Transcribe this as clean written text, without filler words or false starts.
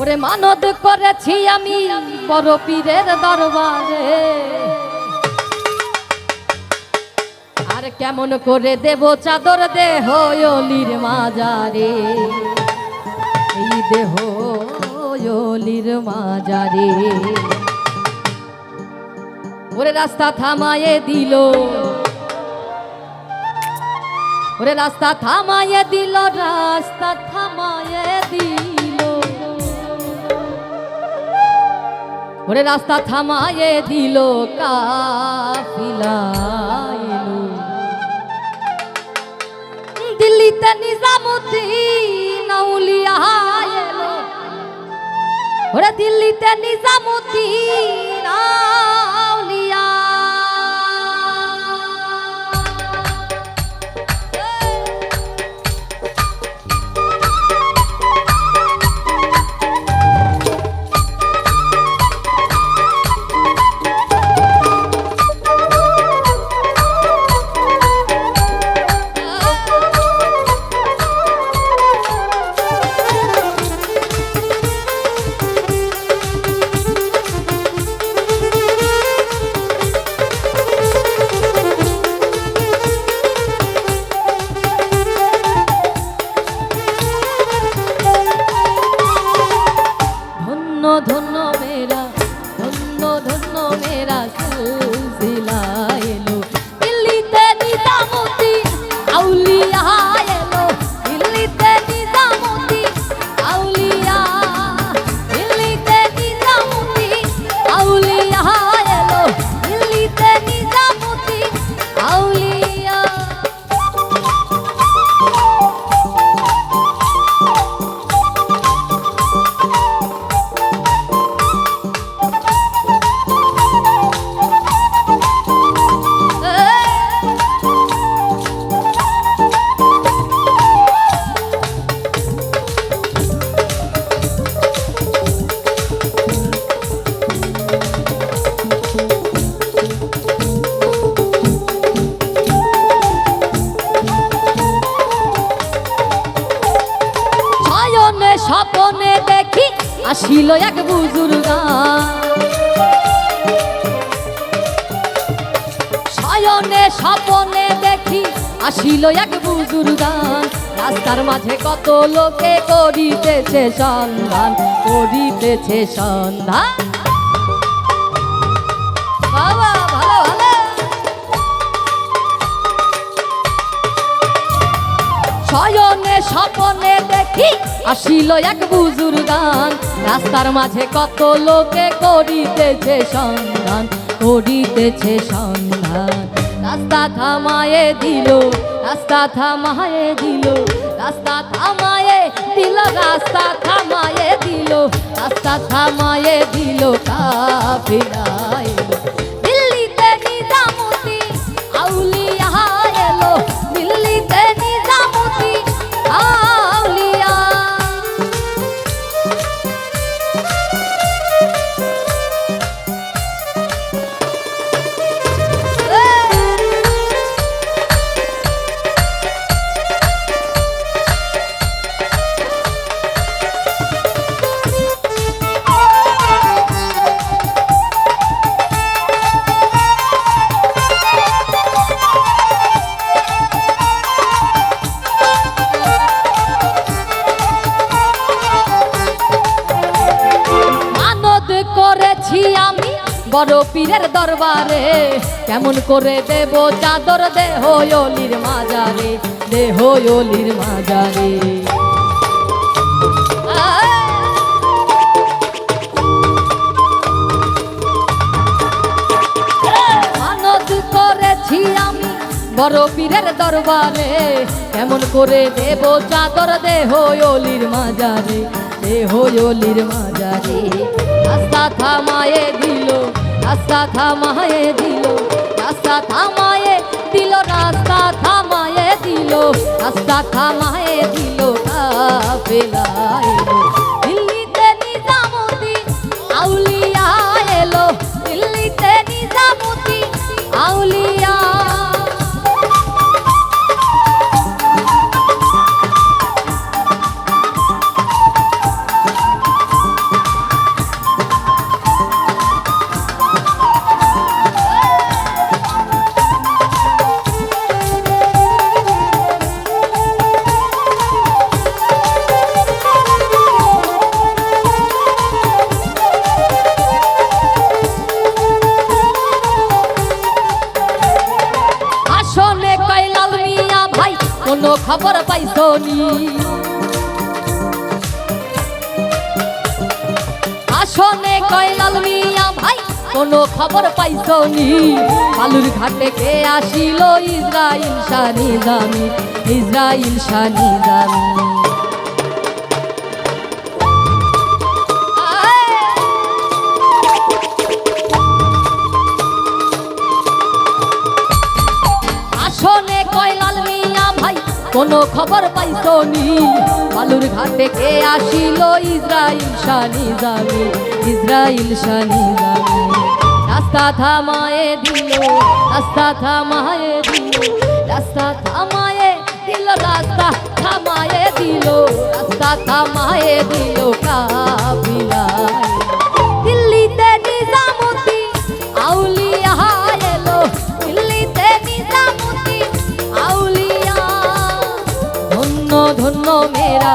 ওরে মানত করেছি আমি বড় পীরের দরবারে, আর কেমন করে দেব চাদর দেহ অলির মাজারে, এই দেহ অলির মাজারে। ওরে রাস্তা থামায়ে দিল, ওরে রাস্তা থামায়ে দিল, রাস্তা থামায়ে দিল, ওরে রাস্তা থামায়ে দিল, কাফিলা এলো দিল্লিতে নিজামুদ্দিন আউলিয়া এলো, ওরে দিল্লিতে নিজামুদ্দিন আউলিয়া। ধন্য মেরা, ধন্য ধন্য মেরা সিলসিলা এলো দিল্লিতে নিজামুদ্দিন আউলিয়া এলো, দিল্লিতে নিজামুদ্দিন আউলিয়া, দিল্লিতে নিজামুদ্দিন আউলিয়া এলো, দিল্লিতে নিজামুদ্দিন আউলিয়া। স্বপ্নে দেখি আসিল এক বুজুর্গান, শয়নে স্বপ্নে দেখি আসিল এক বুজুর্গান, রাস্তার মাঝে কত লোকে করিতেছে সন্ধান, করিতেছে সন্ধান। বাবা ভালো ভালো। শয়নে স্বপ্নে দেখি আসিল এক বুজুর্গান, রাস্তার মাঝে কত লোকে করিতেছে সন্ধান, করিতেছে সন্ধান। রাস্তা থামায়ে দিল, রাস্তা থামায়ে দিল, রাস্তা থামায়ে দিল, রাস্তা থামায়ে দিল, রাস্তা থামায়ে দিল, কাফিলা এলো দিল্লিতে নিজামুদ্দিন আউলিয়া এলো, দিল্লিতে নিজামুদ্দিন আউলিয়া। করেছি আমি বড় পীরের দরবারে, কেমন করে দেব চাদর দেহ অলির মাজারে, দেহ অলির মাজারে। মানত করেছি আমি বড় পীরের দরবারে, কেমন করে দেব চাদর দেহ অলির মাজারে, দেহ অলির মাজারে। রাস্তা থামায়ে দিল, রাস্তা থামায়ে দিল, রাস্তা থামায়ে দিল, রাস্তা থামায়ে দিল, রাস্তা থামায়ে দিল, কাফেলা এলো দিল্লিতে নিজামুদ্দিন আউলিয়া এলো, দিল্লিতে নিজামুদ্দিন আউলিয়া। খবর পাইছনি আসনে কয়লাল মিয়া ভাই কোনো খবর পাইছনি বালুর ঘাটে কে আসিল ইসরাইল শাহ নিজামী ইসরাইল শাহ নিজামী আসনে কয়লাল মিয়া ভাই কোনো খবর পাইছনি বালুর ঘাটে কে আসিল ইসরাইল শাহ নিজামী ইসরাইল শাহ নিজামী রাস্তা থামায়ে দিল রাস্তা থামায়ে দিল রাস্তা থামায়ে দিল রাস্তা থামায়ে দিল রাস্তা থামায়ে দিল কাফিলা দিল্লিতে নিজামুদ্দিন আউলিয়া এলো দিল্লিতে নিজামুদ্দিন আউলিয়া ধন্য ধন্য মেরা